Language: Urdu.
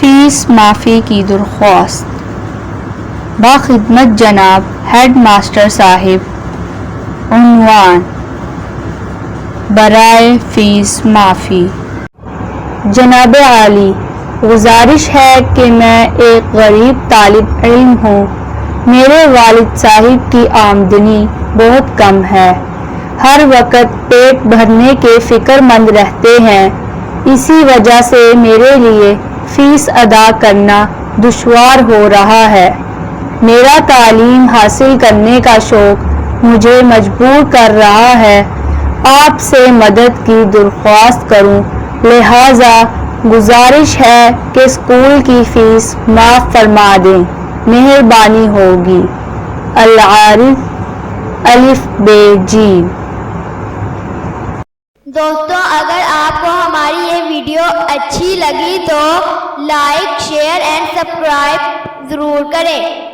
فیس معافی کی درخواست۔ باخدمت جناب ہیڈ ماسٹر صاحب، عنوان برائے فیس معافی۔ جناب عالی، گزارش ہے کہ میں ایک غریب طالب علم ہوں۔ میرے والد صاحب کی آمدنی بہت کم ہے، ہر وقت پیٹ بھرنے کے فکر مند رہتے ہیں، اسی وجہ سے میرے لیے فیس ادا کرنا دشوار ہو رہا ہے۔ میرا تعلیم حاصل کرنے کا شوق مجھے مجبور کر رہا ہے آپ سے مدد کی درخواست کروں، لہٰذا گزارش ہے کہ اسکول کی فیس معاف فرما دیں، مہربانی ہوگی۔ العارف الف ب ج۔ دوستوں، اگر آپ کو ہماری یہ ویڈیو اچھی لگی تو لائک، شیئر اینڈ سبسکرائب ضرور کریں۔